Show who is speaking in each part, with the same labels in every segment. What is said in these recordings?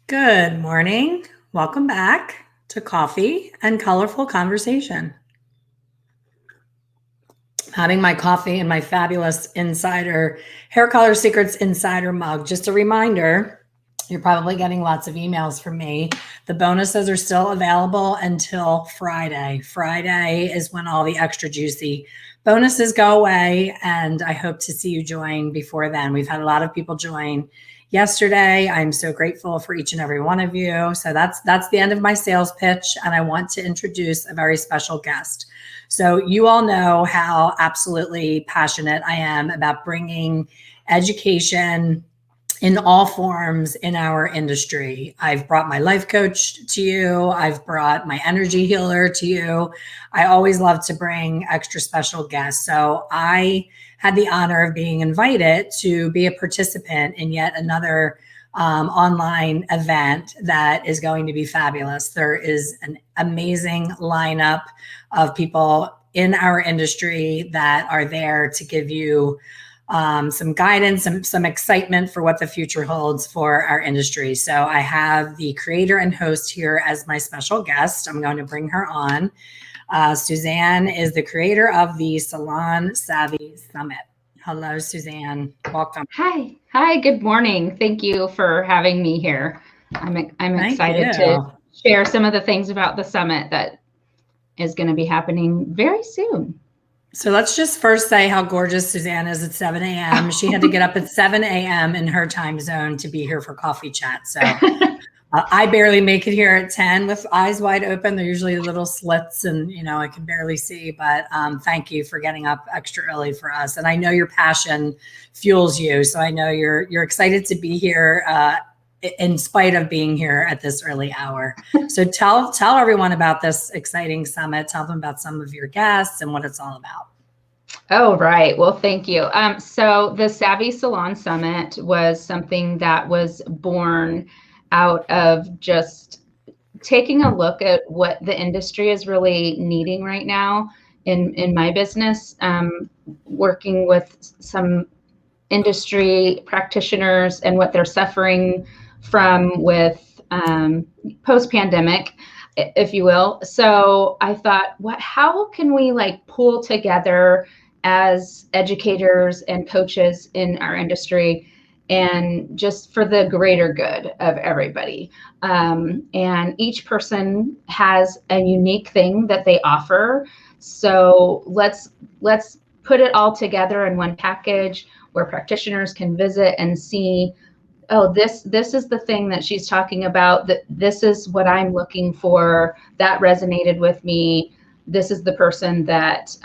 Speaker 1: Good morning. Welcome back to Coffee and Colorful Conversation. Having my coffee in my fabulous Insider Hair Color Secrets Insider mug. Just a reminder, you're probably getting lots of emails from me. The bonuses are still available until Friday. Friday is when all the extra juicy bonuses go away, and I hope to see you join before then. We've had a lot of people join yesterday. I'm so grateful for each and every one of you. So that's the end of my sales pitch, and I want to introduce a very special guest. So you all know how absolutely passionate I am about bringing education in all forms in our industry. I've brought my life coach to you. I've brought my energy healer to you. I always love to bring extra special guests. So I had the honor of being invited to be a participant in yet another online event that is going to be fabulous. There is an amazing lineup of people in our industry that are there to give you some guidance and some excitement for what the future holds for our industry. So I have the creator and host here as my special guest. I'm going to bring her on. Suzanne is the creator of the Salon Savvy Summit. Hello, Suzanne. Welcome.
Speaker 2: Hi. Good morning. Thank you for having me here. I'm excited to share some of the things about the summit that is going to be happening very soon.
Speaker 1: So let's just first say how gorgeous Suzanne is at 7 a.m. She had to get up at 7 a.m. in her time zone to be here for coffee chat. So I barely make it here at 10 with eyes wide open. They're usually little slits and, I can barely see. But thank you for getting up extra early for us. And I know your passion fuels you. So I know you're excited to be here in spite of being here at this early hour. So tell everyone about this exciting summit. Tell them about some of your guests and what it's all about.
Speaker 2: Oh, right. Well, thank you. So the Savvy Salon Summit was something that was born out of just taking a look at what the industry is really needing right now in my business, working with some industry practitioners and what they're suffering from with post-pandemic, if you will. So I thought, how can we pull together as educators and coaches in our industry and just for the greater good of everybody. And each person has a unique thing that they offer. So let's put it all together in one package where practitioners can visit and see, oh, this is the thing that she's talking about, that this is what I'm looking for, that resonated with me. This is the person that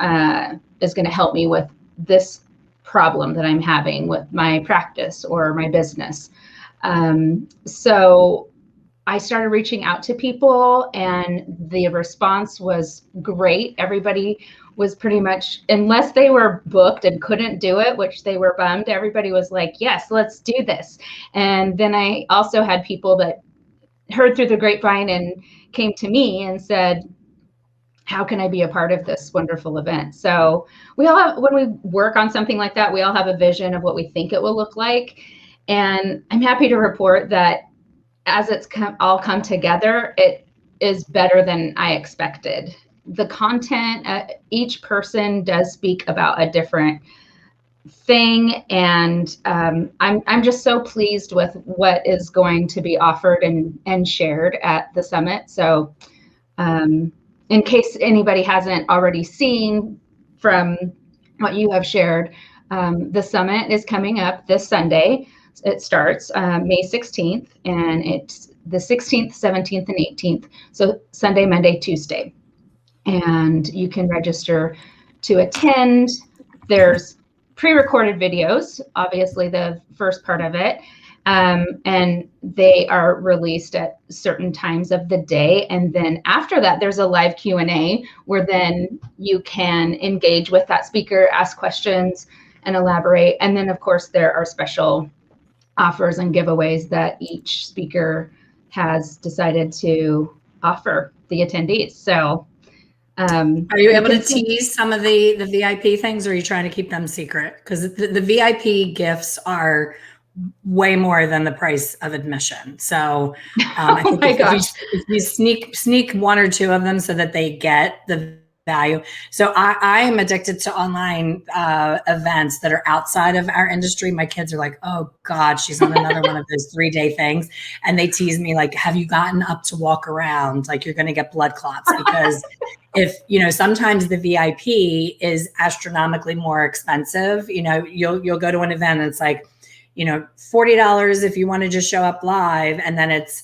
Speaker 2: is going to help me with this problem that I'm having with my practice or my business. So I started reaching out to people and the response was great. Everybody was pretty much, unless they were booked and couldn't do it, which they were bummed, everybody was like, yes, let's do this. And then I also had people that heard through the grapevine and came to me and said, how can I be a part of this wonderful event? So we all have, when we work on something like that, we all have a vision of what we think it will look like. And I'm happy to report that as it's all come together, it is better than I expected. The content, each person does speak about a different thing, and I'm just so pleased with what is going to be offered and shared at the summit. So in case anybody hasn't already seen from what you have shared, the summit is coming up this Sunday. It starts May 16th, and it's the 16th, 17th, and 18th. So Sunday, Monday, Tuesday. And you can register to attend. There's pre-recorded videos, obviously the first part of it. And they are released at certain times of the day. And then after that, there's a live Q&A where then you can engage with that speaker, ask questions, and elaborate. And then, of course, there are special offers and giveaways that each speaker has decided to offer the attendees. So
Speaker 1: are you able to tease some of the VIP things, or are you trying to keep them secret? Because the VIP gifts are way more than the price of admission. So I
Speaker 2: Oh
Speaker 1: think
Speaker 2: my gosh.
Speaker 1: if you sneak one or two of them so that they get the value. So I am addicted to online events that are outside of our industry. My kids are like, oh God, she's on another one of those 3-day things. And they tease me like, have you gotten up to walk around? Like you're going to get blood clots because if, sometimes the VIP is astronomically more expensive. You'll go to an event and it's like, $40 if you want to just show up live. And then it's,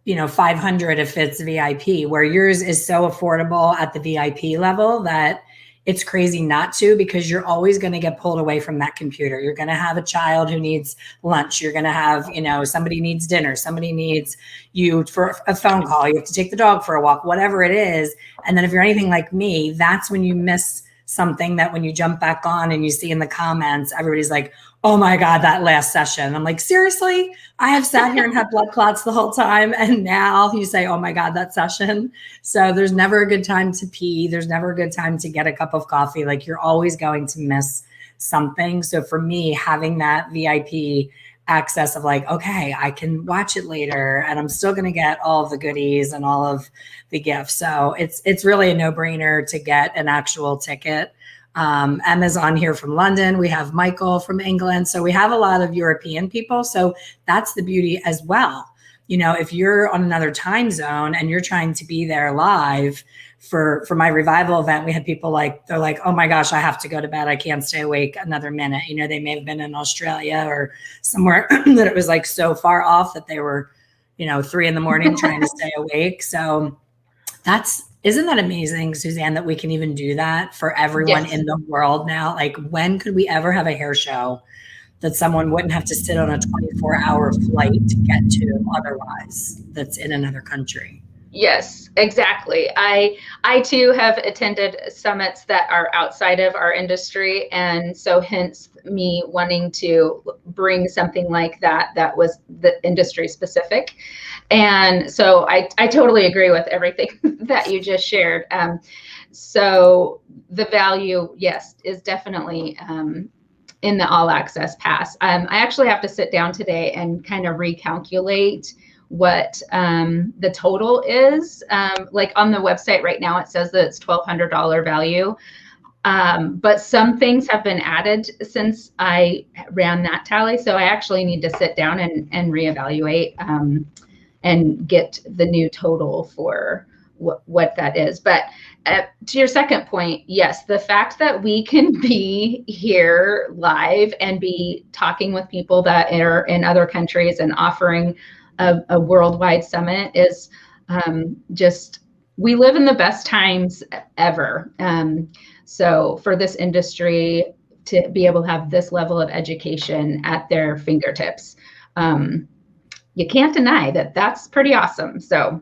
Speaker 1: $500 if it's VIP, where yours is so affordable at the VIP level that it's crazy not to, because you're always going to get pulled away from that computer. You're going to have a child who needs lunch. You're going to have, somebody needs dinner. Somebody needs you for a phone call. You have to take the dog for a walk, whatever it is. And then if you're anything like me, that's when you miss something that when you jump back on and you see in the comments, everybody's like, oh my God, that last session. I'm like, seriously? I have sat here and had blood clots the whole time. And now you say, oh my God, that session. So there's never a good time to pee. There's never a good time to get a cup of coffee. Like you're always going to miss something. So for me, having that VIP access of like, okay, I can watch it later and I'm still going to get all of the goodies and all of the gifts. So it's really a no-brainer to get an actual ticket. Emma's on here from London. We have Michael from England. So we have a lot of European people. So that's the beauty as well. If you're on another time zone and you're trying to be there live for my revival event, we had people they're like, oh my gosh, I have to go to bed. I can't stay awake another minute. They may have been in Australia or somewhere that it was like so far off that they were, 3 a.m. trying to stay awake. So isn't that amazing, Suzanne, that we can even do that for everyone in the world now? Like, when could we ever have a hair show that someone wouldn't have to sit on a 24-hour flight to get to otherwise, that's in another country?
Speaker 2: Yes, exactly. I too have attended summits that are outside of our industry. And so hence me wanting to bring something like that was the industry specific. And so I totally agree with everything that you just shared. So the value, yes, is definitely in the all access pass. I actually have to sit down today and kind of recalculate what the total is. Like on the website right now, it says that it's $1,200 value. But some things have been added since I ran that tally. So I actually need to sit down and reevaluate and get the new total for what that is. But to your second point, yes, the fact that we can be here live and be talking with people that are in other countries and offering a worldwide summit is just, we live in the best times ever. So for this industry to be able to have this level of education at their fingertips, you can't deny that that's pretty awesome. So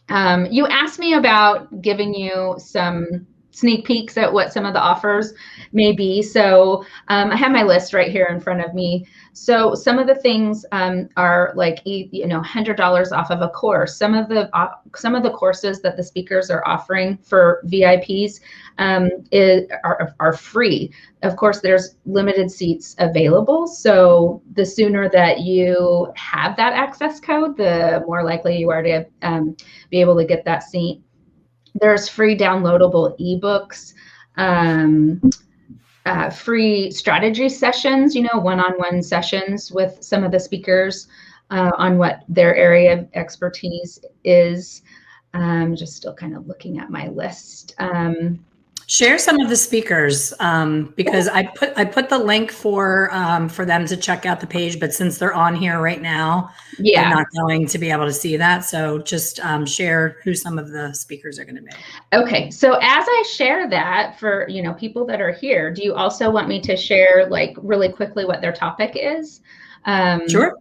Speaker 2: you asked me about giving you some sneak peeks at what some of the offers may be. So I have my list right here in front of me. So some of the things are like, $100 off of a course. Some of the courses that the speakers are offering for VIPs are free. Of course, there's limited seats available. So the sooner that you have that access code, the more likely you are to be able to get that seat. There's free downloadable ebooks, free strategy sessions, one-on-one sessions with some of the speakers on what their area of expertise is. Just still kind of looking at my list.
Speaker 1: Share some of the speakers because I put the link for them to check out the page, but since they're on here right now, they're not going to be able to see that. So just share who some of the speakers are going to be. Okay.
Speaker 2: So as I share that for people that are here, do you also want me to share like really quickly what their topic is?
Speaker 1: Sure.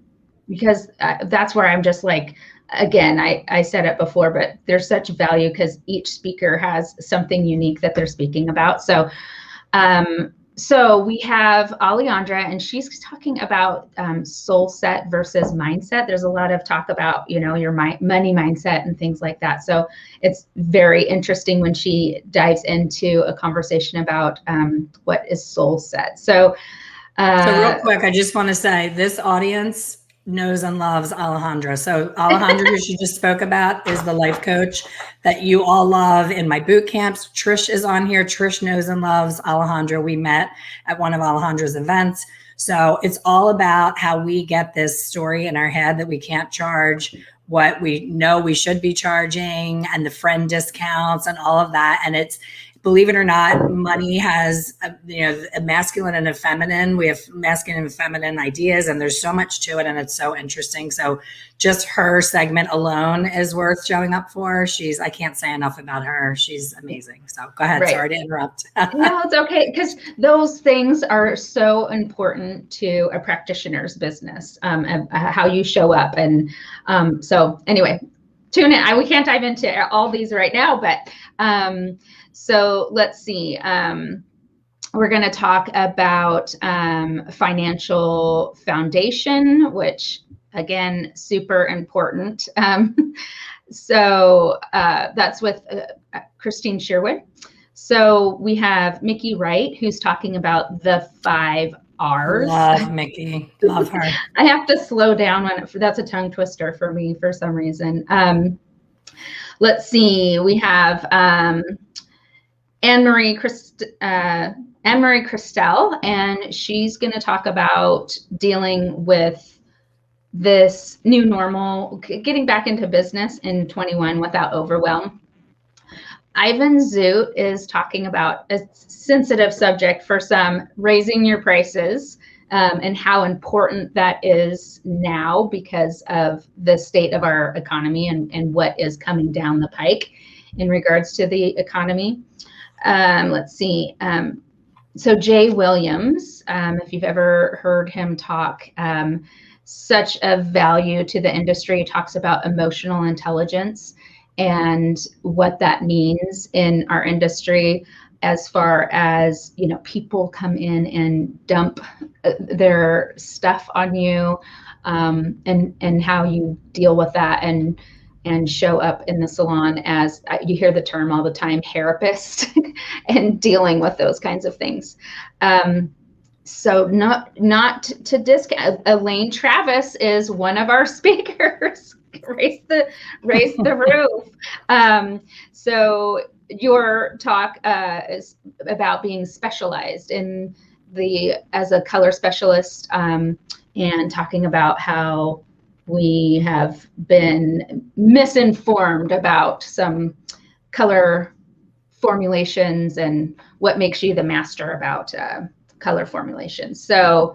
Speaker 2: Because that's where I'm just like, again, I said it before, but there's such value because each speaker has something unique that they're speaking about. So, so we have Alejandra, and she's talking about soul set versus mindset. There's a lot of talk about, your money mindset and things like that. So it's very interesting when she dives into a conversation about what is soul set. So
Speaker 1: So real quick, I just want to say this audience knows and loves Alejandra. So Alejandra, who she just spoke about, is the life coach that you all love in my boot camps. Trish is on here. Trish knows and loves Alejandra. We met at one of Alejandra's events. So it's all about how we get this story in our head that we can't charge what we know we should be charging, and the friend discounts and all of that. And it's, believe it or not, money has, a masculine and a feminine. We have masculine and feminine ideas, and there's so much to it, and it's so interesting. So just her segment alone is worth showing up for. I can't say enough about her. She's amazing. So go ahead. Right. Sorry to interrupt.
Speaker 2: No, it's okay, because those things are so important to a practitioner's business, how you show up. And so anyway, tune in. We can't dive into all these right now, but so let's see. We're going to talk about financial foundation, which again, super important. So that's with Christine Sherwood. So we have Mickey Wright, who's talking about the 5 R's.
Speaker 1: Love Mickey. Love her.
Speaker 2: I have to slow down that's a tongue twister for me for some reason. Let's see. We have Anne-Marie Christel, and she's going to talk about dealing with this new normal, getting back into business in 21 without overwhelm. Ivan Zoot is talking about a sensitive subject for some, raising your prices, and how important that is now because of the state of our economy and what is coming down the pike in regards to the economy. Let's see. So Jay Williams, if you've ever heard him talk, such a value to the industry, talks about emotional intelligence and what that means in our industry, as far as, people come in and dump their stuff on you, and how you deal with that and show up in the salon as, you hear the term all the time, therapist, and dealing with those kinds of things. So not to discount, Elaine Travis is one of our speakers. Raise the roof. So your talk is about being specialized as a color specialist, and talking about how we have been misinformed about some color formulations and what makes you the master about color formulations. So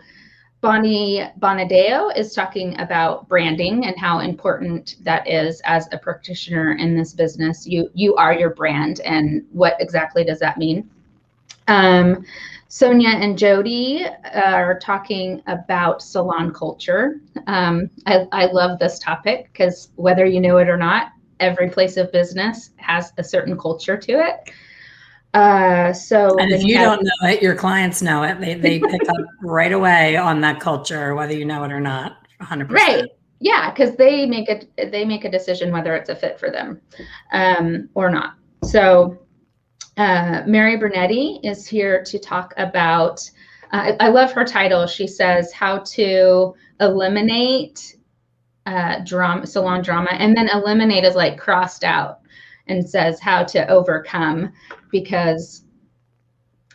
Speaker 2: Bonnie Bonadeo is talking about branding and how important that is as a practitioner in this business. You are your brand, and what exactly does that mean? Sonia and Jody are talking about salon culture. I love this topic because whether you know it or not, every place of business has a certain culture to it. And
Speaker 1: if you don't know it, your clients know it. They pick up right away on that culture, whether you know it or not. 100%.
Speaker 2: Right. Yeah, because they make a decision whether it's a fit for them, or not. So Mary Bernetti is here to talk about. I love her title. She says how to eliminate salon drama, and then eliminate is like crossed out, and says how to overcome, because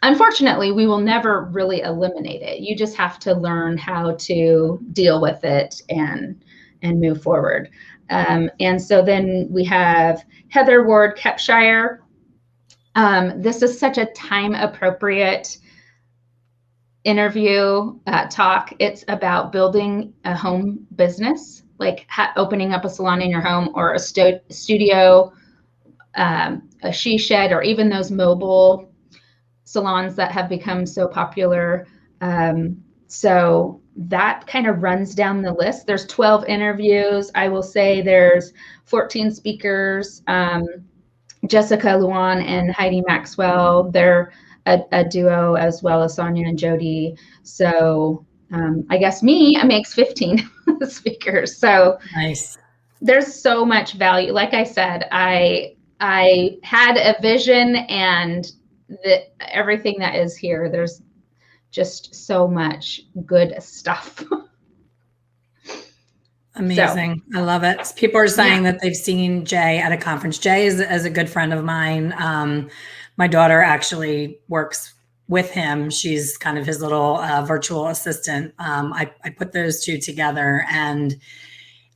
Speaker 2: unfortunately we will never really eliminate it. You just have to learn how to deal with it and move forward. And so then we have Heather Ward Kepshire. This is such a time appropriate interview talk. It's about building a home business, like opening up a salon in your home, or a studio, a she shed, or even those mobile salons that have become so popular. So that kind of runs down the list. There's 12 interviews. I will say there's 14 speakers. Jessica Luan and Heidi Maxwell, they're a duo, as well as Sonia and Jody. So I guess it makes 15 speakers. So
Speaker 1: nice.
Speaker 2: There's so much value. Like I said, I had a vision, and everything that is here, there's just so much good stuff.
Speaker 1: Amazing. I love it. People are saying that they've seen Jay at a conference. Jay is a good friend of mine. My daughter actually works with him. She's kind of his little virtual assistant. I put those two together, and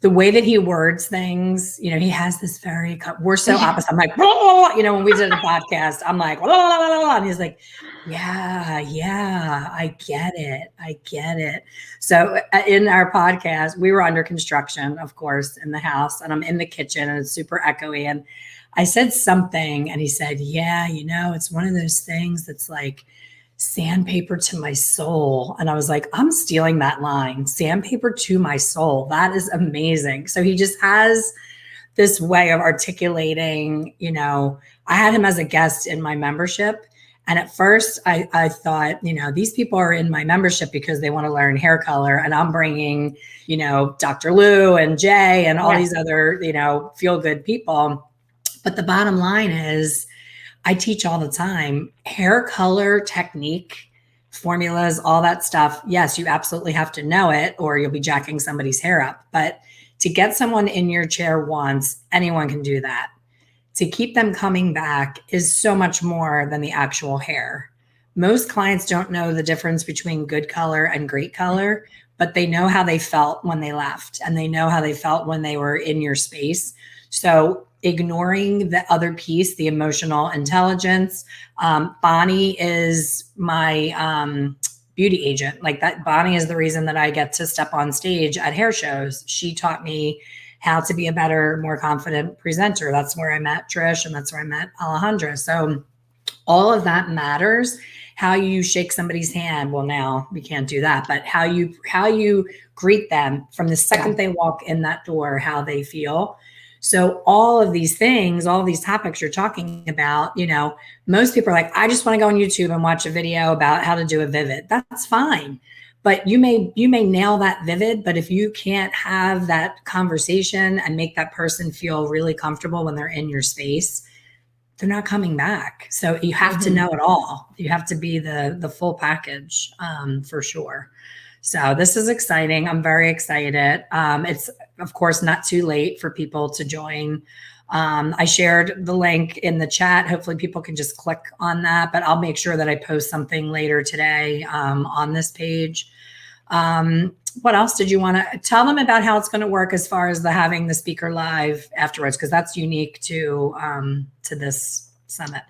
Speaker 1: the way that he words things, he has this we're so opposite. I'm like, when we did a podcast, I'm like, and he's like, yeah, I get it. So in our podcast, we were under construction, of course, in the house, and I'm in the kitchen and it's super echoey. And I said something and he said, yeah, it's one of those things that's like sandpaper to my soul. And I was like, I'm stealing that line, sandpaper to my soul. That is amazing. So he just has this way of articulating, I had him as a guest in my membership. And at first I thought, these people are in my membership because they want to learn hair color. And I'm bringing, Dr. Lou and Jay and all these other, feel good people. But the bottom line is, I teach all the time, hair color, technique, formulas, all that stuff. Yes, you absolutely have to know it or you'll be jacking somebody's hair up. But to get someone in your chair once, anyone can do that. To keep them coming back is so much more than the actual hair. Most clients don't know the difference between good color and great color, but they know how they felt when they left and they know how they felt when they were in your space. So ignoring the other piece, the emotional intelligence. Bonnie is my beauty agent. Like that, Bonnie is the reason that I get to step on stage at hair shows. She taught me how to be a better, more confident presenter. That's where I met Trish and that's where I met Alejandra. So all of that matters. How you shake somebody's hand. Well, now we can't do that, but how you greet them from the second they walk in that door, how they feel. So all of these things, all of these topics you're talking about, most people are like, I just want to go on YouTube and watch a video about how to do a vivid. That's fine. But you may nail that vivid, but if you can't have that conversation and make that person feel really comfortable when they're in your space, they're not coming back. So you have to know it all. You have to be the full package for sure. So this is exciting. I'm very excited. It's, of course, not too late for people to join. I shared the link in the chat. Hopefully people can just click on that, but I'll make sure that I post something later today on this page. What else did you want to tell them about how it's going to work as far as having the speaker live afterwards? Because that's unique to this summit.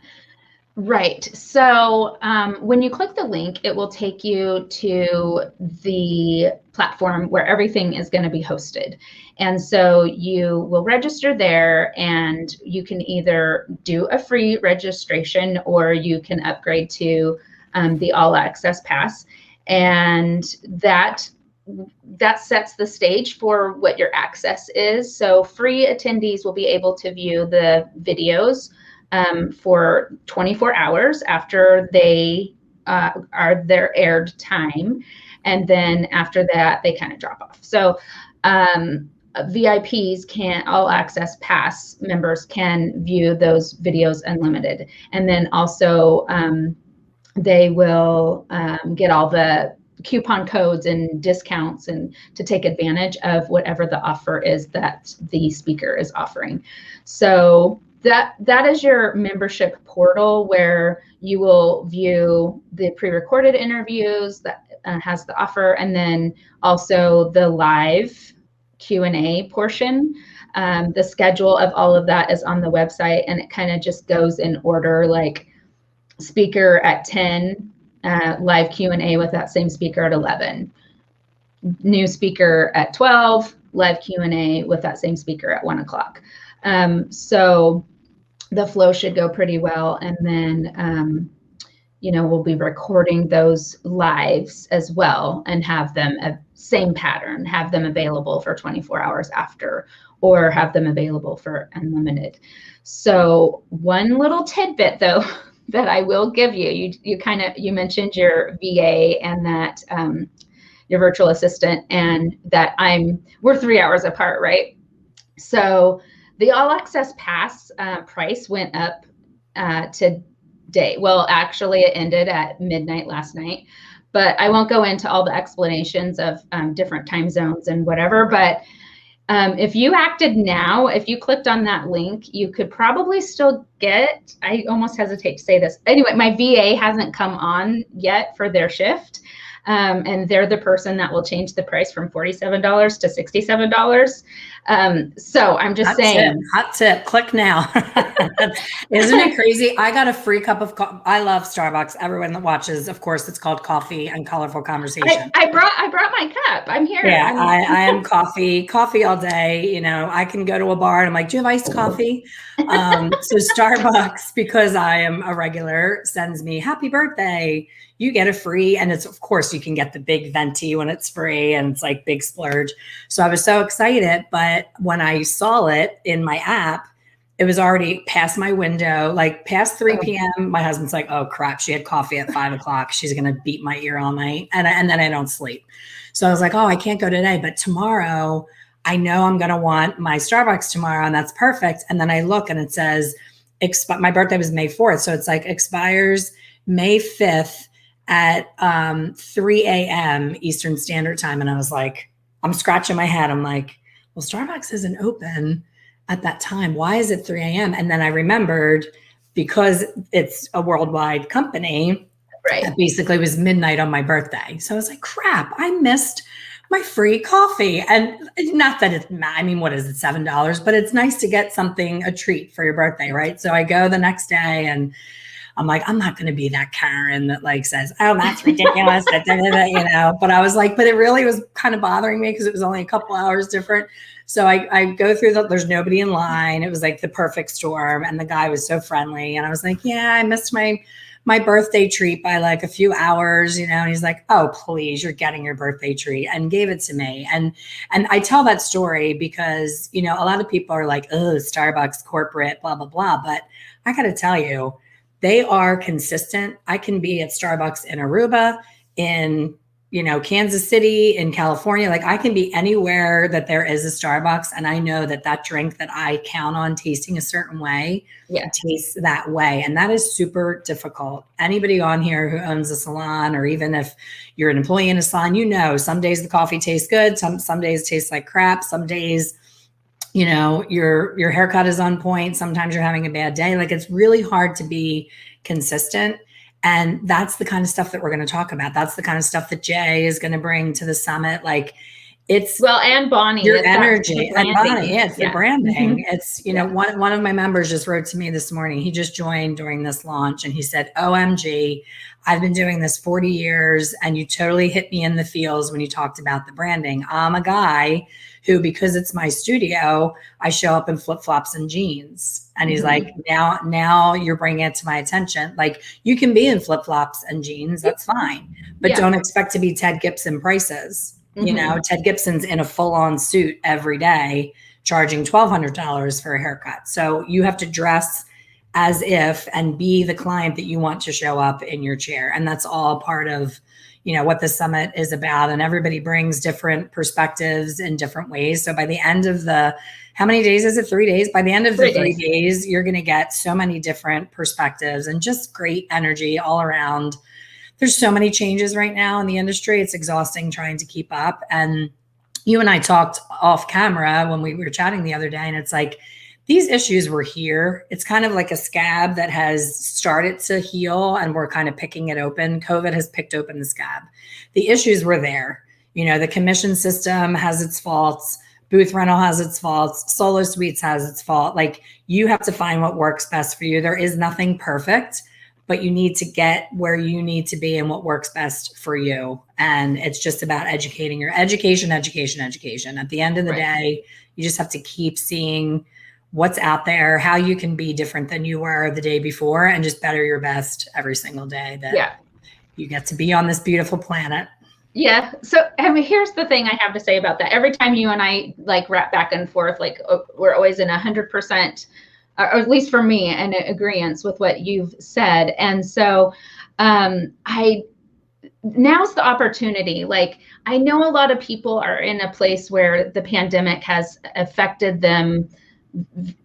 Speaker 2: Right. So when you click the link, it will take you to the platform where everything is going to be hosted. And so you will register there and you can either do a free registration or you can upgrade to the all access pass. And that sets the stage for what your access is. So free attendees will be able to view the videos for 24 hours after they are their aired time. And then after that, they kind of drop off. So VIPs all access pass members can view those videos unlimited. And then also they will get all the coupon codes and discounts and to take advantage of whatever the offer is that the speaker is offering. So that is your membership portal where you will view the pre-recorded interviews that has the offer, and then also the live Q&A portion. The schedule of all of that is on the website, and it kind of just goes in order, like speaker at 10, live Q&A with that same speaker at 11, new speaker at 12, live Q&A with that same speaker at 1 o'clock. So the flow should go pretty well. And then, we'll be recording those lives as well and have them same pattern, have them available for 24 hours after, or have them available for unlimited. So one little tidbit though, that I will give you, you mentioned your VA and that your virtual assistant, and that we're 3 hours apart, right? So the all access pass price went up today. Well, actually it ended at midnight last night, but I won't go into all the explanations of different time zones and whatever. But if you acted now, if you clicked on that link, you could probably still get, I almost hesitate to say this. Anyway, my VA hasn't come on yet for their shift. And they're the person that will change the price from $47 to $67. So I'm just saying.
Speaker 1: Hot tip, click now. Isn't it crazy? I got a free cup of coffee. I love Starbucks. Everyone that watches, of course, it's called Coffee and Colorful Conversation.
Speaker 2: I brought my cup. I'm here.
Speaker 1: Yeah, I am coffee all day. You know, I can go to a bar and I'm like, do you have iced coffee? So Starbucks, because I am a regular, sends me happy birthday. You get a free, and it's, of course, you can get the big venti when it's free, and it's like big splurge. So I was so excited, but when I saw it in my app, it was already past my window, like past 3 p.m. My husband's like, oh crap, she had coffee at 5 o'clock. She's going to beat my ear all night. And then I don't sleep. So I was like, oh, I can't go today, but tomorrow I know I'm going to want my Starbucks tomorrow, and that's perfect. And then I look and it says, my birthday was May 4th. So it's like expires May 5th at 3 a.m. Eastern Standard Time. And I was like, I'm scratching my head. I'm like, well, Starbucks isn't open at that time. Why is it 3 a.m.? And then I remembered, because it's a worldwide company,
Speaker 2: right,
Speaker 1: it basically was midnight on my birthday. So I was like, crap, I missed my free coffee. And not that it's, I mean, what is it, $7? But it's nice to get something, a treat for your birthday, right? So I go the next day and I'm like, I'm not going to be that Karen that like says, oh, that's ridiculous, you know. But I was like, but it really was kind of bothering me because it was only a couple hours different. So I go through there's nobody in line. It was like the perfect storm. And the guy was so friendly. And I was like, yeah, I missed my birthday treat by like a few hours, you know. And he's like, oh, please, you're getting your birthday treat, and gave it to me. And I tell that story because, you know, a lot of people are like, oh, Starbucks corporate, blah, blah, blah. But I got to tell you, they are consistent. I can be at Starbucks in Aruba, in, you know, Kansas City, in California. Like I can be anywhere that there is a Starbucks. And I know that that drink that I count on tasting a certain way, tastes that way. And that is super difficult. Anybody on here who owns a salon, or even if you're an employee in a salon, you know, some days the coffee tastes good. Some days it tastes like crap. Some days, you know, your haircut is on point. Sometimes you're having a bad day. Like it's really hard to be consistent. And that's the kind of stuff that we're going to talk about. That's the kind of stuff that Jay is going to bring to the summit. Like it's,
Speaker 2: well, and Bonnie,
Speaker 1: your energy, and Bonnie, it's the branding.
Speaker 2: Mm-hmm.
Speaker 1: It's, you know, one of my members just wrote to me this morning. He just joined during this launch and he said, OMG, I've been doing this 40 years and you totally hit me in the feels when you talked about the branding. I'm a guy who, because it's my studio, I show up in flip-flops and jeans. And he's like, now you're bringing it to my attention. Like you can be in flip-flops and jeans, that's fine. But don't expect to be Ted Gibson prices. You know, Ted Gibson's in a full-on suit every day, charging $1,200 for a haircut. So you have to dress as if and be the client that you want to show up in your chair. And that's all part of, you know, what the summit is about. And everybody brings different perspectives in different ways. So by the end of how many days is it? 3 days? By the end of the 3 days, you're going to get so many different perspectives and just great energy all around. There's so many changes right now in the industry. It's exhausting trying to keep up. And you and I talked off camera when we were chatting the other day, and it's like, these issues were here. It's kind of like a scab that has started to heal and we're kind of picking it open. COVID has picked open the scab. The issues were there. You know, the commission system has its faults. Booth rental has its faults. Solo suites has its fault. Like you have to find what works best for you. There is nothing perfect, but you need to get where you need to be and what works best for you. And it's just about educating your education. At the end of the day, you just have to keep seeing what's out there, how you can be different than you were the day before, and just better your best every single day that you get to be on this beautiful planet. Yeah.
Speaker 2: So, I mean, here's the thing I have to say about that. Every time you and I like rap back and forth, like we're always in 100%, or at least for me, an agreement with what you've said. And so now's the opportunity. Like, I know a lot of people are in a place where the pandemic has affected them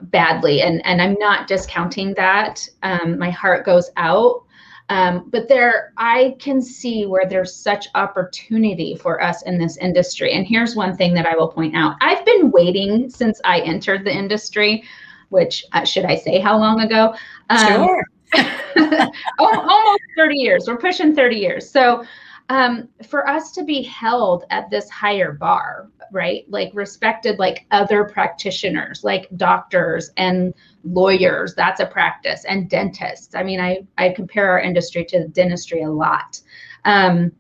Speaker 2: badly. And I'm not discounting that. My heart goes out. But I can see where there's such opportunity for us in this industry. And here's one thing that I will point out. I've been waiting since I entered the industry, which should I say how long ago?
Speaker 1: Sure.
Speaker 2: Almost 30 years. We're pushing 30 years. So for us to be held at this higher bar, right? Like respected like other practitioners, like doctors and lawyers, that's a practice, and dentists. I mean, I compare our industry to dentistry a lot. And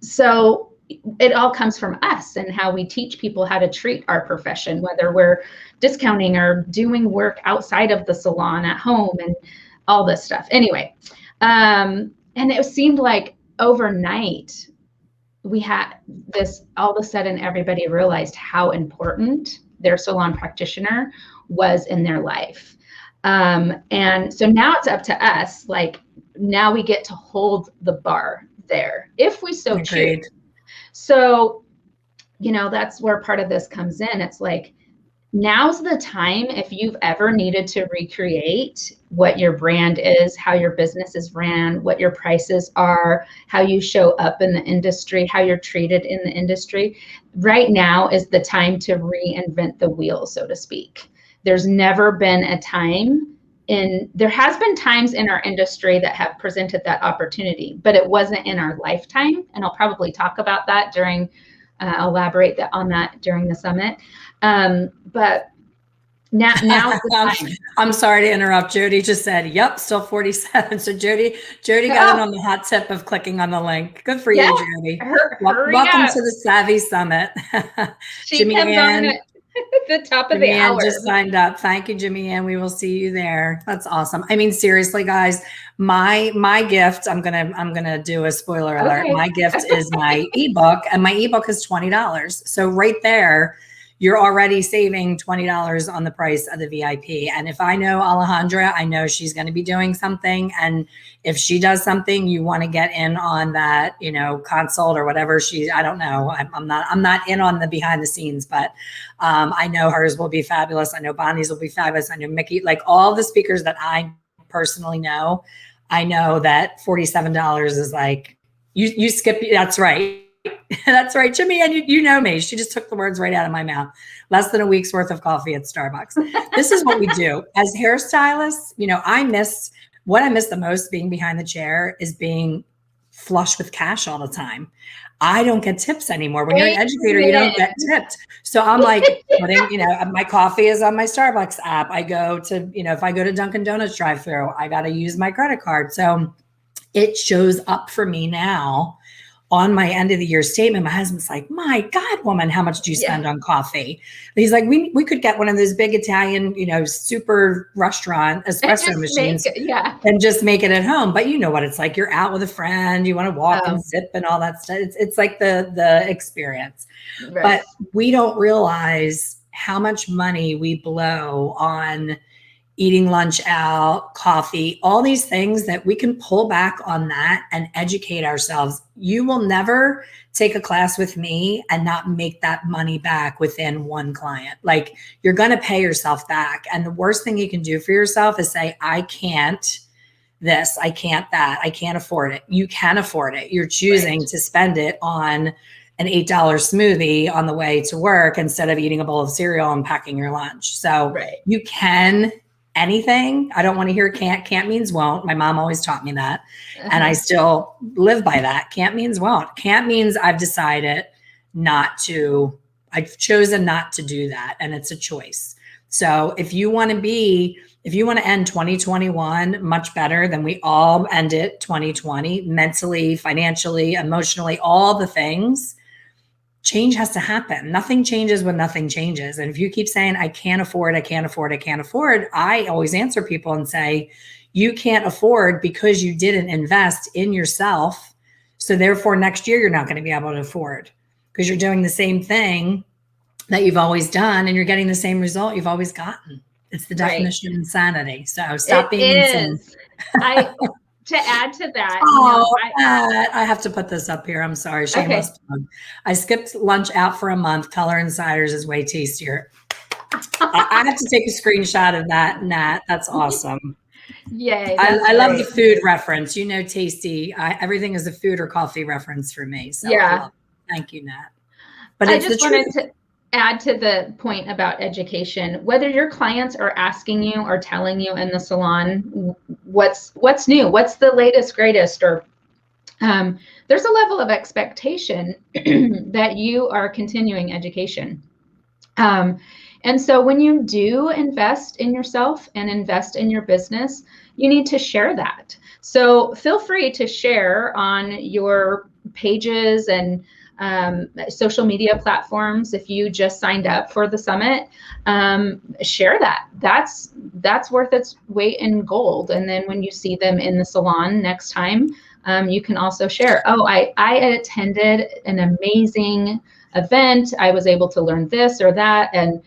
Speaker 2: so it all comes from us and how we teach people how to treat our profession, whether we're discounting or doing work outside of the salon at home and all this stuff. Anyway, and it seemed like overnight we had this, all of a sudden everybody realized how important their salon practitioner was in their life. And so now it's up to us, like now we get to hold the bar there if we so choose. So, you know, that's where part of this comes in. It's like, now's the time, if you've ever needed to recreate what your brand is, how your business is ran, what your prices are, how you show up in the industry, how you're treated in the industry. Right now is the time to reinvent the wheel, so to speak. There's never been a time there has been times in our industry that have presented that opportunity, but it wasn't in our lifetime. And I'll probably talk about that elaborate on that during the summit. But now's the time.
Speaker 1: I'm sorry to interrupt. Jody just said, yep, still 47. So Jody got in on the hot tip of clicking on the link. Good for you, Jody. Welcome to the Savvy Summit.
Speaker 2: She comes on at the top of the hour.
Speaker 1: Just signed up. Thank you, Jimmy Ann. We will see you there. That's awesome. I mean, seriously, guys, my gift, I'm gonna do a spoiler alert. Okay. My gift is my ebook, and my ebook is $20. So right there, you're already saving $20 on the price of the VIP. And if I know Alejandra, I know she's going to be doing something. And if she does something, you want to get in on that, you know, consult or whatever I don't know. I'm not in on the behind the scenes, but I know hers will be fabulous. I know Bonnie's will be fabulous. I know Mickey, like all the speakers that I personally know, I know that $47 is like, you skip, that's right. That's right, Jimmy, and you know me. She just took the words right out of my mouth. Less than a week's worth of coffee at Starbucks. This is what we do as hairstylists. You know, what I miss the most being behind the chair is being flush with cash all the time. I don't get tips anymore. When you're an educator, you don't get tipped. So I'm like putting, you know, my coffee is on my Starbucks app. I go to, you know, if I go to Dunkin' Donuts drive-thru, I got to use my credit card. So it shows up for me now. On my end of the year statement, my husband's like, my God, woman, how much do you spend on coffee? And he's like, we could get one of those big Italian, you know, super restaurant espresso machines and just make it at home. But you know what it's like. You're out with a friend, you want to walk and sip and all that stuff. It's like the experience. Right. But we don't realize how much money we blow on eating lunch out, coffee, all these things that we can pull back on that and educate ourselves. You will never take a class with me and not make that money back within one client. Like you're going to pay yourself back. And the worst thing you can do for yourself is say, I can't this, I can't that, I can't afford it. You can afford it. You're choosing to spend it on an $8 smoothie on the way to work instead of eating a bowl of cereal and packing your lunch. So you can anything. I don't want to hear can't. Can't means won't. My mom always taught me that. And I still live by that. Can't means won't. Can't means I've decided I've chosen not to do that. And it's a choice. So if you want to end 2021 much better than we all ended 2020, mentally, financially, emotionally, all the things, change has to happen. Nothing changes when nothing changes. And if you keep saying, I can't afford, I can't afford, I can't afford, I always answer people and say, you can't afford because you didn't invest in yourself. So therefore next year, you're not going to be able to afford because you're doing the same thing that you've always done and you're getting the same result you've always gotten. It's the definition of insanity. So stop being insane.
Speaker 2: To add to that,
Speaker 1: I have to put this up here. I'm sorry. Shameless plug. I skipped lunch out for a month. Color Insiders is way tastier. I have to take a screenshot of that, Nat. That's awesome.
Speaker 2: Yay,
Speaker 1: I,
Speaker 2: that's
Speaker 1: I love the
Speaker 2: great.
Speaker 1: food reference. You know, tasty. Everything is a food or coffee reference for me. So I
Speaker 2: Yeah.
Speaker 1: love it. Thank you, Nat. But
Speaker 2: I
Speaker 1: it's the
Speaker 2: just wanted
Speaker 1: truth.
Speaker 2: to add to the point about education. Whether your clients are asking you or telling you in the salon what's new, what's the latest, greatest, or there's a level of expectation that you are continuing education. And so when you do invest in yourself and invest in your business, you need to share that. So feel free to share on your pages and social media platforms. If you just signed up for the summit, share that. That's worth its weight in gold. And then when you see them in the salon next time, you can also share, oh, I attended an amazing event. I was able to learn this or that. And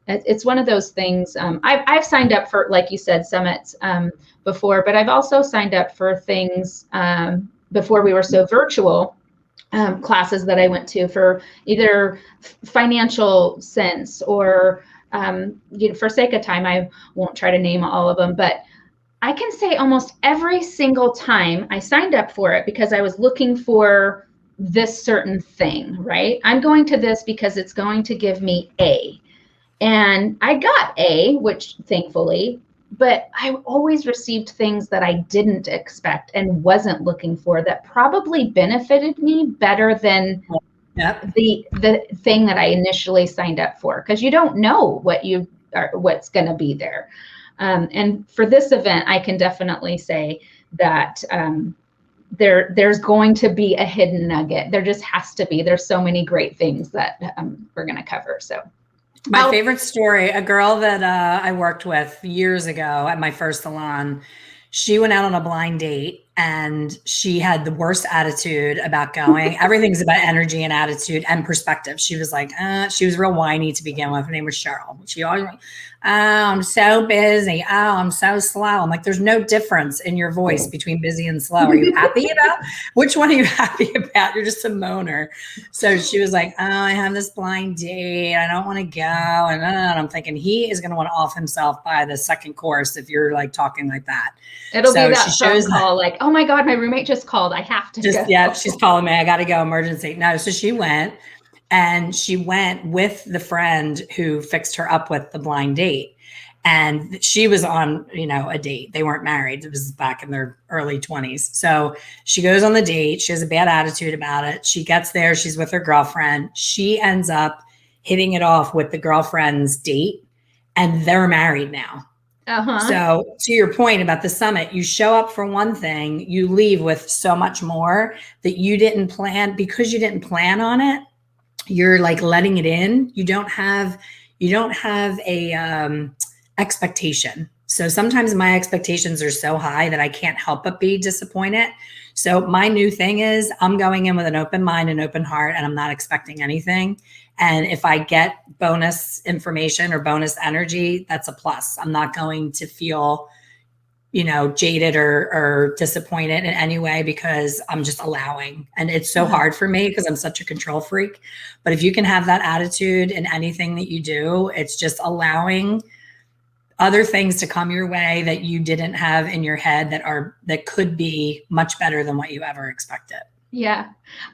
Speaker 2: it's one of those things. I've signed up for, like you said, summits before, but I've also signed up for things before we were so virtual, classes that I went to for either financial sense or, for sake of time, I won't try to name all of them, but I can say almost every single time I signed up for it because I was looking for this certain thing, right? I'm going to this because it's going to give me A. And I got A, which thankfully, but I always received things that I didn't expect and wasn't looking for that probably benefited me better than
Speaker 1: Yep.
Speaker 2: the thing that I initially signed up for, because you don't know what's going to be there. And for this event, I can definitely say that there's going to be a hidden nugget. There just has to be. There's so many great things that we're going to cover. So
Speaker 1: My favorite story, a girl that I worked with years ago at my first salon, she went out on a blind date and she had the worst attitude about going. Everything's about energy and attitude and perspective. She was like, she was real whiny to begin with. Her name was Cheryl. She always went, oh, I'm so busy. Oh, I'm so slow. I'm like, there's no difference in your voice between busy and slow. Are you happy about? Which one are you happy about? You're just a moaner. So she was like, oh, I have this blind date. I don't want to go. And I'm thinking he is going to want to off himself by the second course if you're like talking like that.
Speaker 2: It'll be that phone call like, oh my God, my roommate just called. I have to go.
Speaker 1: Yeah, she's calling me. I got to go, emergency. No, so she went with the friend who fixed her up with the blind date. And she was on, a date. They weren't married. It was back in their early 20s. So she goes on the date. She has a bad attitude about it. She gets there. She's with her girlfriend. She ends up hitting it off with the girlfriend's date, and they're married now. So to your point about the summit, you show up for one thing, you leave with so much more that you didn't plan. Because you didn't plan on it, you're like letting it in. You don't have a expectation. So sometimes my expectations are so high that I can't help but be disappointed. So my new thing is I'm going in with an open mind and open heart, and I'm not expecting anything. And if I get bonus information or bonus energy, that's a plus. I'm not going to feel, jaded or disappointed in any way because I'm just allowing. And it's so hard for me because I'm such a control freak. But if you can have that attitude in anything that you do, it's just allowing other things to come your way that you didn't have in your head that could be much better than what you ever expected.
Speaker 2: Yeah.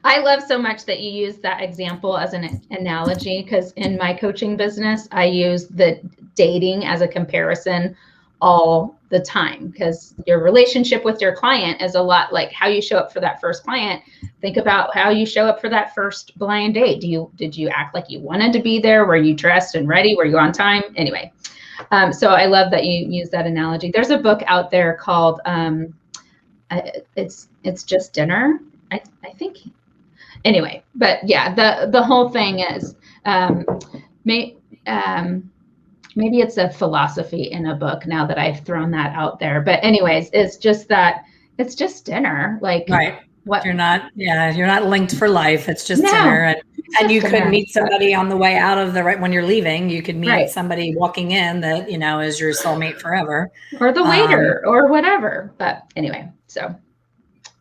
Speaker 2: I love so much that you use that example as an analogy, because in my coaching business, I use the dating as a comparison all the time, because your relationship with your client is a lot like how you show up for that first client. Think about how you show up for that first blind date. Did you act like you wanted to be there? Were you dressed and ready? Were you on time? Anyway. So I love that you use that analogy. There's a book out there called It's Just Dinner. I think. Anyway, but yeah, the whole thing is maybe it's a philosophy in a book now that I've thrown that out there. But anyways, it's just that it's just dinner. Like
Speaker 1: right.
Speaker 2: What
Speaker 1: you're not linked for life. It's just dinner. And you could meet somebody on the way out of when you're leaving, you could meet somebody walking in that, is your soulmate forever.
Speaker 2: Or the waiter or whatever. But anyway, so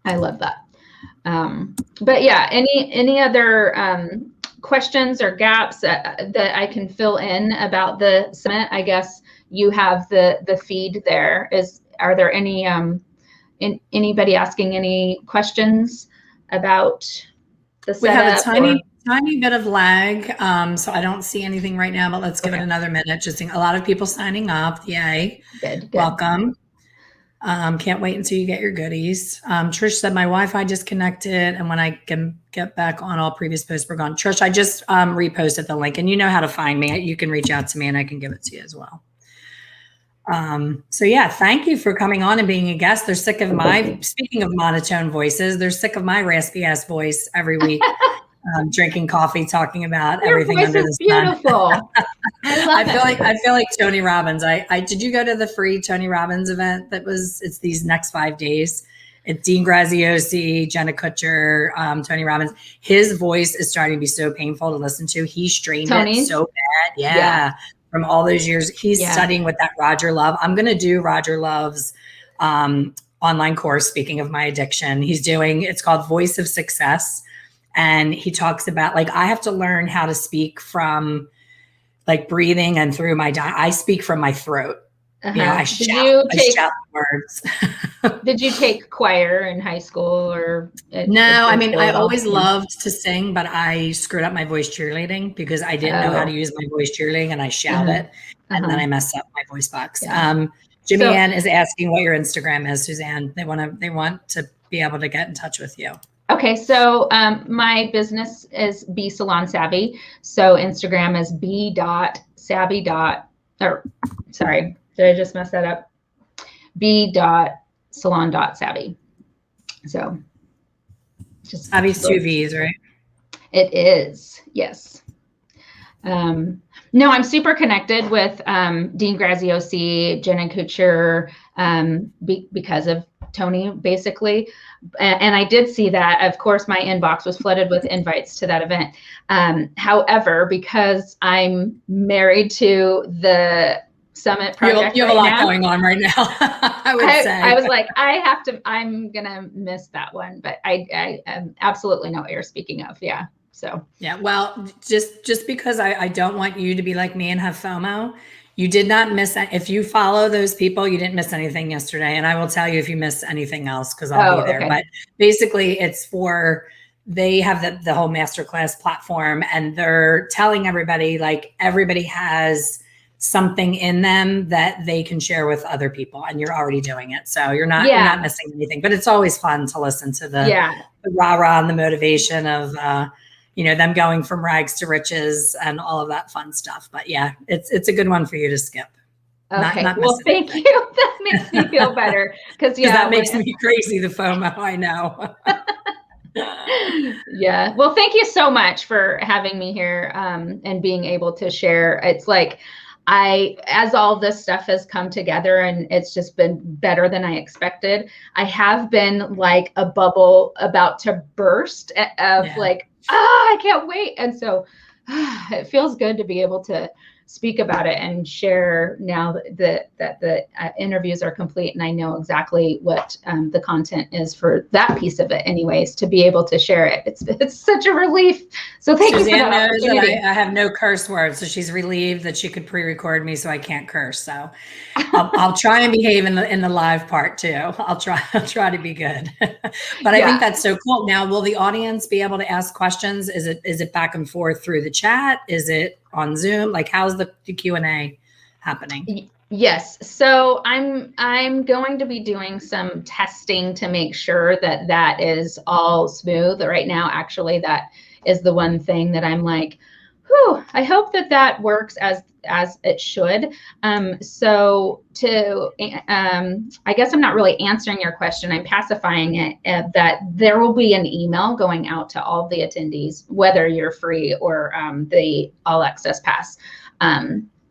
Speaker 2: I love that. But yeah, any other questions or gaps that I can fill in about the summit? I guess you have the feed there. are there any anybody asking any questions about the setup?
Speaker 1: We have a tiny bit of lag, so I don't see anything right now, but let's give it another minute. Just seeing a lot of people signing up. Yay.
Speaker 2: Good.
Speaker 1: Welcome. Can't wait until you get your goodies. Trish said my Wi-Fi disconnected, and when I can get back on, all previous posts were gone. Trish, I just reposted the link, and you know how to find me. You can reach out to me, and I can give it to you as well. So yeah, thank you for coming on and being a guest. They're sick of speaking of monotone voices, they're sick of my raspy ass voice every week, drinking coffee, talking about everything under the sun.
Speaker 2: Beautiful.
Speaker 1: I feel like Tony Robbins. I did you go to the free Tony Robbins event it's these next 5 days? It's Dean Graziosi, Jenna Kutcher, Tony Robbins. His voice is starting to be so painful to listen to. He strained it so bad. Yeah. From all those years. He's studying with that Roger Love. I'm going to do Roger Love's online course. Speaking of my addiction, it's called Voice of Success. And he talks about I have to learn how to speak from breathing and through I speak from my throat. I shout words.
Speaker 2: Did you take choir in high school or?
Speaker 1: No, I always loved to sing, but I screwed up my voice cheerleading because I didn't know how to use my voice cheerleading, and I shout it, and then I messed up my voice box.
Speaker 2: Yeah.
Speaker 1: Jimmy Ann is asking what your Instagram is, Suzanne. They want to be able to get in touch with you.
Speaker 2: Okay, so my business is Be Salon Savvy. So Instagram is be.savvy. Sorry, did I just mess that up? be.salon.savvy. So just
Speaker 1: Savvy's 2 V's, right?
Speaker 2: It is, yes. No, I'm super connected with Dean Graziosi, Jenna Kutcher, because of Tony, basically. And I did see that. Of course, my inbox was flooded with invites to that event. However, because I'm married to the Summit project,
Speaker 1: you have a lot going on right now. I
Speaker 2: was like, I'm gonna miss that one, but I absolutely know what you're speaking of. Yeah. So
Speaker 1: yeah, well, just because I don't want you to be like me and have FOMO, you did not miss. If you follow those people, you didn't miss anything yesterday. And I will tell you if you miss anything else, because I'll be there. Okay. But basically they have the whole masterclass platform, and they're telling everybody everybody has something in them that they can share with other people, and you're already doing it. So you're not missing anything, but it's always fun to listen to the rah-rah and the motivation of, them going from rags to riches and all of that fun stuff. But yeah, it's a good one for you to skip.
Speaker 2: Okay. Well, thank you. That makes me feel better. Because
Speaker 1: that makes me crazy, the FOMO, I know.
Speaker 2: Yeah. Well, thank you so much for having me here and being able to share. It's as all this stuff has come together, and it's just been better than I expected. I have been like a bubble about to burst of I can't wait. And so it feels good to be able to speak about it and share now that the interviews are complete, and I know exactly what the content is for that piece of it anyways, to be able to share it. It's such a relief. So thank you for that opportunity.
Speaker 1: I have no curse words, so she's relieved that she could pre-record me so I can't curse. So I'll try and behave in the live part too. I'll try to be good. But I think that's so cool. Now, will the audience be able to ask questions? Is it back and forth through the chat? Is it on Zoom? How's the Q&A happening?
Speaker 2: Yes. So I'm going to be doing some testing to make sure that is all smooth. Right now, actually, that is the one thing that I'm like, whew, I hope that works as it should. So I guess I'm not really answering your question. I'm pacifying it, that there will be an email going out to all the attendees, whether you're free or the all access pass,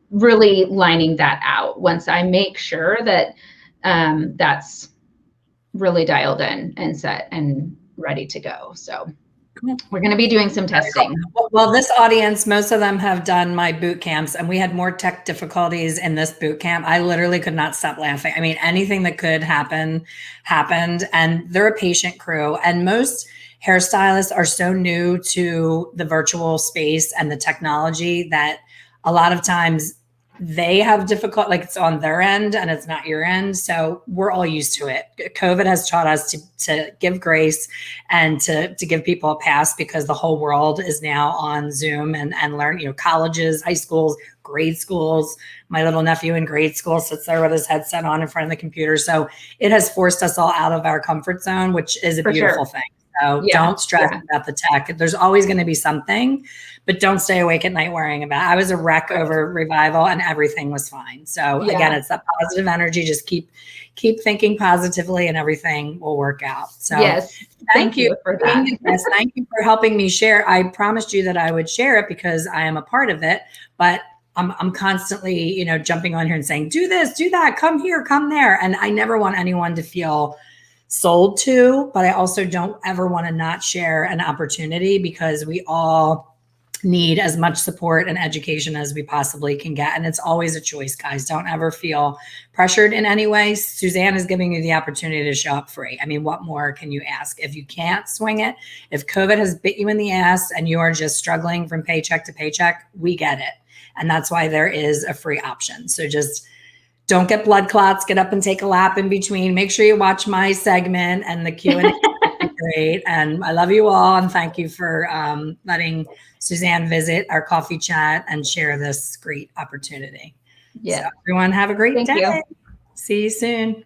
Speaker 2: really lining that out once I make sure that that's really dialed in and set and ready to go. So we're going to be doing some testing.
Speaker 1: Well, this audience, most of them have done my boot camps, and we had more tech difficulties in this boot camp. I literally could not stop laughing. I mean, anything that could happen, happened. And they're a patient crew. And most hairstylists are so new to the virtual space and the technology that a lot of times they have difficult, like it's on their end and it's not your end. So we're all used to it. COVID has taught us to give grace and to give people a pass, because the whole world is now on Zoom and learn, colleges, high schools, grade schools. My little nephew in grade school sits there with his headset on in front of the computer. So it has forced us all out of our comfort zone, which is a beautiful thing. So don't stress about the tech. There's always going to be something, but don't stay awake at night worrying about it. I was a wreck over Revival and everything was fine. So again, it's that positive energy. Just keep thinking positively and everything will work out. So thank you for that. Yes, thank you for helping me share. I promised you that I would share it because I am a part of it, but I'm constantly, jumping on here and saying, do this, do that, come here, come there. And I never want anyone to feel sold to, but I also don't ever want to not share an opportunity, because we all need as much support and education as we possibly can get. And it's always a choice, guys. Don't ever feel pressured in any way. Suzanne is giving you the opportunity to show up free. I mean, what more can you ask? If you can't swing it, if COVID has bit you in the ass and you are just struggling from paycheck to paycheck, we get it. And that's why there is a free option. So just don't get blood clots, get up and take a lap in between. Make sure you watch my segment and the Q&A. Great. And I love you all. And thank you for letting Suzanne visit our coffee chat and share this great opportunity. Yeah. So everyone have a great day. See you soon.